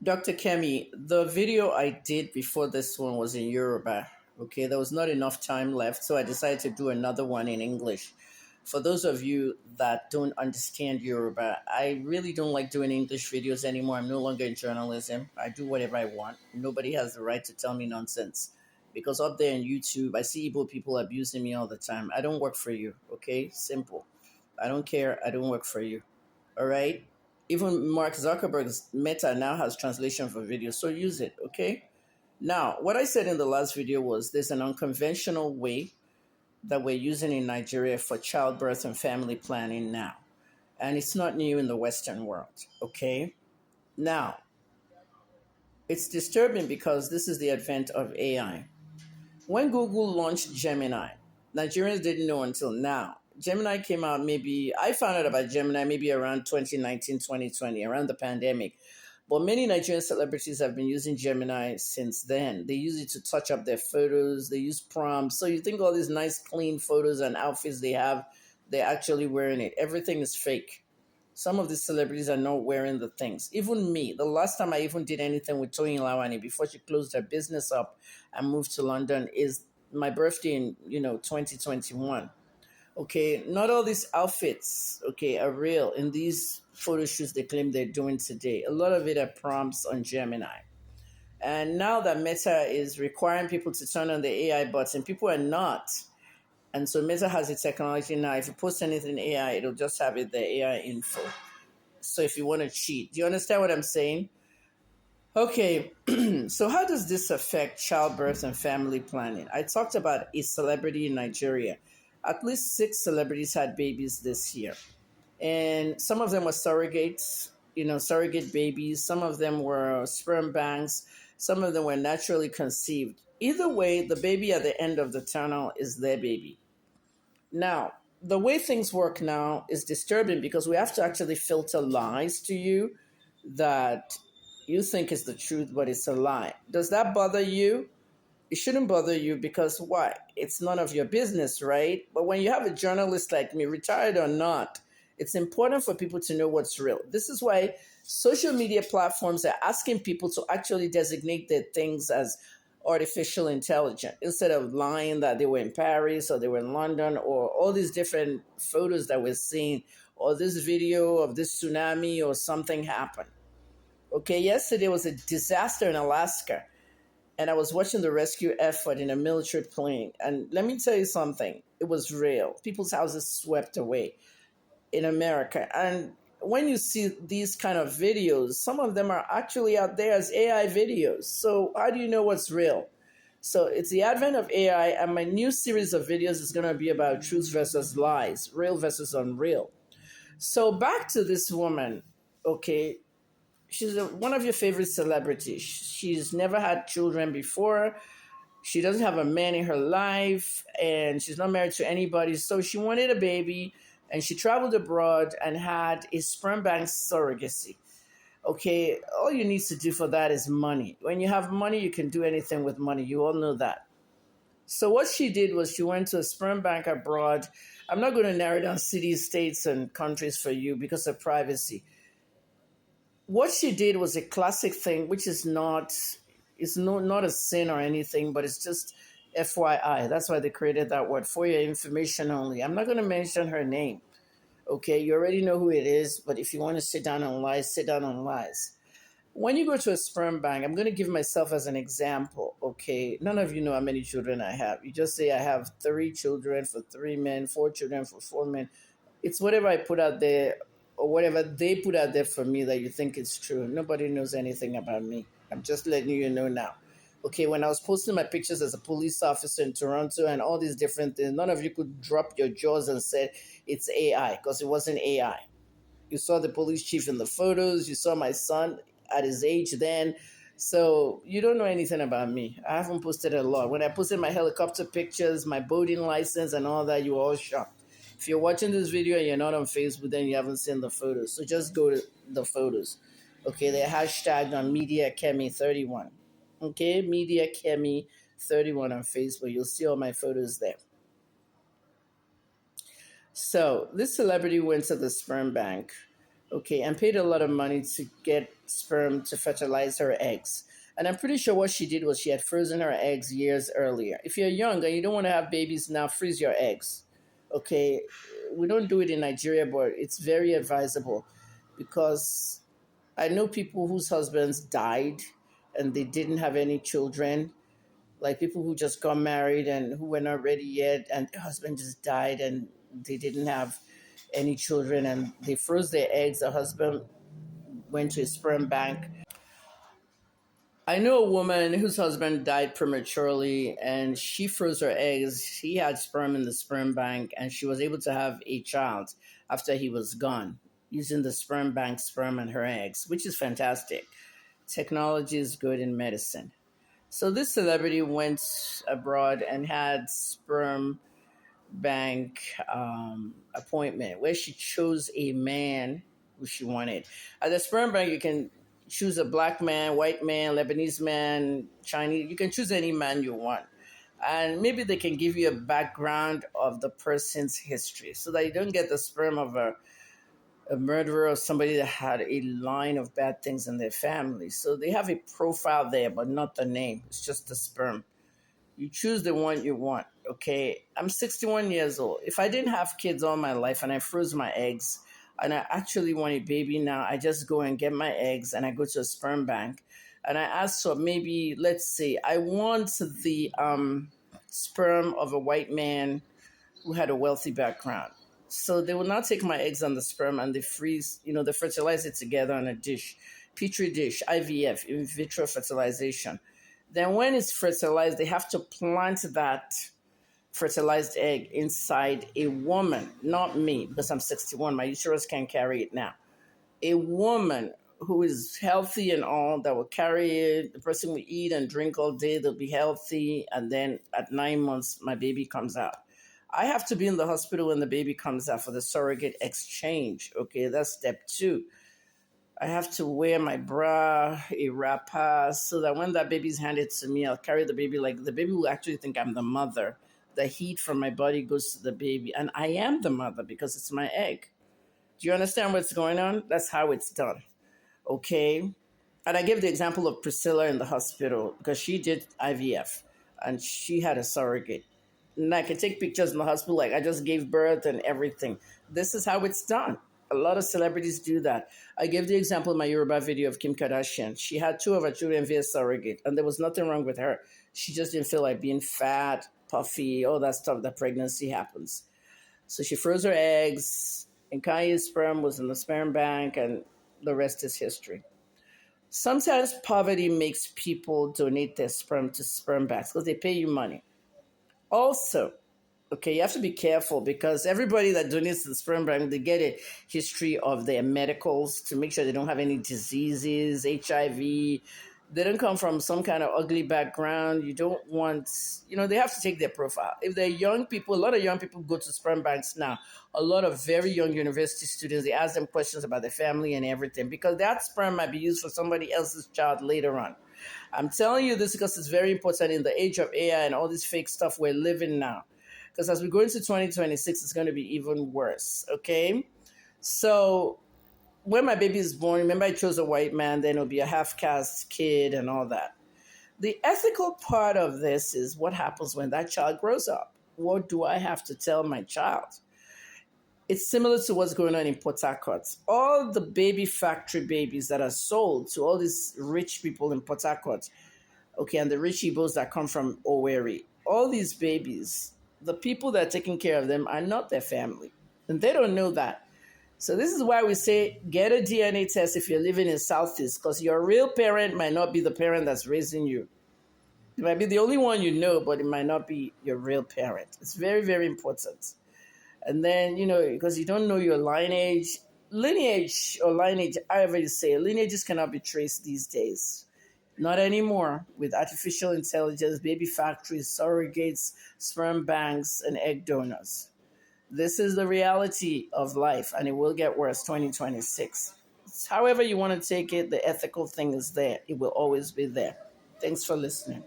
Dr. Kemi, the video I did before this one was in Yoruba. Okay, there was not enough time left, so I decided to do another one in English. For those of you that don't understand Yoruba, I really don't like doing English videos anymore. I'm no longer in journalism. I do whatever I want. Nobody has the right to tell me nonsense. Because up there on YouTube, I see Igbo people abusing me all the time. I don't work for you, okay? Simple. I don't care. I don't work for you. All right? Even Mark Zuckerberg's Meta now has translation for video, so use it, okay? Now, what I said in the last video was there's an unconventional way that we're using in Nigeria for childbirth and family planning now. And it's not new in the Western world, okay? Now, it's disturbing because this is the advent of AI. When Google launched Gemini, Nigerians didn't know until now. Gemini came out maybe, I found out about Gemini maybe around 2019, 2020, around the pandemic. But many Nigerian celebrities have been using Gemini since then. They use it to touch up their photos. They use prompts. So you think all these nice, clean photos and outfits they have, they're actually wearing it. Everything is fake. Some of these celebrities are not wearing the things. Even me, the last time I even did anything with Toyin Lawani before she closed her business up and moved to London is my birthday in 2021. Okay, not all these outfits, okay, are real in these photo shoots they claim they're doing today. A lot of it are prompts on Gemini. And now that Meta is requiring people to turn on the AI button, people are not. And so Meta has the technology now. If you post anything AI, it'll just have it, the AI info. So if you want to cheat, do you understand what I'm saying? Okay, so how does this affect childbirth and family planning? I talked about a celebrity in Nigeria. At least 6 celebrities had babies this year. And some of them were surrogates, surrogate babies. Some of them were sperm banks. Some of them were naturally conceived. Either way, the baby at the end of the tunnel is their baby. Now, the way things work now is disturbing because we have to actually filter lies to you that you think is the truth, but it's a lie. Does that bother you? It shouldn't bother you because why? It's none of your business, right? But when you have a journalist like me, retired or not, it's important for people to know what's real. This is why social media platforms are asking people to actually designate their things as artificial intelligence instead of lying that they were in Paris or they were in London or all these different photos that we're seeing or this video of this tsunami or something happened. Okay, yesterday was a disaster in Alaska and I was watching the rescue effort in a military plane. And let me tell you something, it was real. People's houses swept away in America. And when you see these kind of videos, some of them are actually out there as AI videos. So how do you know what's real? So it's the advent of AI, and my new series of videos is going to be about truth versus lies, real versus unreal. So back to this woman, okay, she's one of your favorite celebrities. She's never had children before. She doesn't have a man in her life, and she's not married to anybody. So she wanted a baby, and she traveled abroad and had a sperm bank surrogacy. Okay, all you need to do for that is money. When you have money, you can do anything with money. You all know that. So what she did was she went to a sperm bank abroad. I'm not going to narrow down cities, states, and countries for you because of privacy. What she did was a classic thing, which is not not a sin or anything, but it's just FYI. That's why they created that word, for your information only. I'm not going to mention her name. Okay, you already know who it is, but if you want to sit down on lies, sit down on lies. When you go to a sperm bank, I'm going to give myself as an example. Okay, none of you know how many children I have. You just say I have 3 children for 3 men, 4 children for 4 men. It's whatever I put out there or whatever they put out there for me that you think is true. Nobody knows anything about me. I'm just letting you know now. Okay, when I was posting my pictures as a police officer in Toronto and all these different things, none of you could drop your jaws and said it's AI because it wasn't AI. You saw the police chief in the photos. You saw my son at his age then. So you don't know anything about me. I haven't posted a lot. When I posted my helicopter pictures, my boating license and all that, you were all shocked. If you're watching this video and you're not on Facebook, then you haven't seen the photos. So just go to the photos. Okay, they're hashtagged on MediaKemi31. Okay, MediaKemi31 on Facebook. You'll see all my photos there. So this celebrity went to the sperm bank. okay, and paid a lot of money to get sperm to fertilize her eggs. And I'm pretty sure what she did was she had frozen her eggs years earlier. If you're young and you don't want to have babies now, freeze your eggs. Okay, we don't do it in Nigeria, but it's very advisable because I know people whose husbands died and they didn't have any children, like people who just got married and who were not ready yet, and their husband just died and they didn't have any children and they froze their eggs. The husband went to a sperm bank. I know a woman whose husband died prematurely and she froze her eggs. She had sperm in the sperm bank and she was able to have a child after he was gone using the sperm bank sperm and her eggs, which is fantastic. Technology is good in medicine. So this celebrity went abroad and had sperm bank appointment where she chose a man who she wanted. At the sperm bank, you can choose a black man, white man, Lebanese man, Chinese. You can choose any man you want. And maybe they can give you a background of the person's history so that you don't get the sperm of a murderer or somebody that had a line of bad things in their family. So they have a profile there, but not the name. It's just the sperm. You choose the one you want, okay? I'm 61 years old. If I didn't have kids all my life and I froze my eggs and I actually want a baby now, I just go and get my eggs and I go to a sperm bank and I ask for maybe, let's say, I want the sperm of a white man who had a wealthy background. So they will now take my eggs and the sperm and they freeze, they fertilize it together on a dish, petri dish, IVF, in vitro fertilization. Then when it's fertilized, they have to plant that fertilized egg inside a woman, not me, because I'm 61. My uterus can't carry it now. A woman who is healthy and all that will carry it. The person will eat and drink all day. They'll be healthy. And then at 9 months, my baby comes out. I have to be in the hospital when the baby comes out for the surrogate exchange. Okay, that's step 2. I have to wear my bra, a wrapper, so that when that baby's handed to me, I'll carry the baby like the baby will actually think I'm the mother. The heat from my body goes to the baby, and I am the mother because it's my egg. Do you understand what's going on? That's how it's done. Okay? And I give the example of Priscilla in the hospital because she did IVF and she had a surrogate. And I can take pictures in the hospital like I just gave birth and everything. This is how it's done. A lot of celebrities do that. I gave the example in my Yoruba video of Kim Kardashian. She had 2 of her children via surrogate, and there was nothing wrong with her. She just didn't feel like being fat, puffy, all that stuff that pregnancy happens. So she froze her eggs, and Kanye's sperm was in the sperm bank, and the rest is history. Sometimes poverty makes people donate their sperm to sperm banks because they pay you money. Also, okay, you have to be careful because everybody that donates to the sperm bank, they get a history of their medicals to make sure they don't have any diseases, HIV. They don't come from some kind of ugly background. You don't want, they have to take their profile. If they're young people, a lot of young people go to sperm banks now. A lot of very young university students, they ask them questions about their family and everything because that sperm might be used for somebody else's child later on. I'm telling you this because it's very important in the age of AI and all this fake stuff we're living now. Because as we go into 2026, it's going to be even worse, okay? So when my baby is born, remember I chose a white man, then it'll be a half-caste kid and all that. The ethical part of this is what happens when that child grows up. What do I have to tell my child? It's similar to what's going on in Port Harcourt. All the baby factory babies that are sold to all these rich people in Port Harcourt, okay, and the rich Igbos that come from Owerri, all these babies, the people that are taking care of them are not their family. And they don't know that. So this is why we say get a DNA test if you're living in Southeast, because your real parent might not be the parent that's raising you. It might be the only one you know, but it might not be your real parent. It's very, very important. And then, because you don't know your lineage or lineage, however you say it, lineages cannot be traced these days. Not anymore with artificial intelligence, baby factories, surrogates, sperm banks, and egg donors. This is the reality of life, and it will get worse 2026. However you want to take it, the ethical thing is there. It will always be there. Thanks for listening.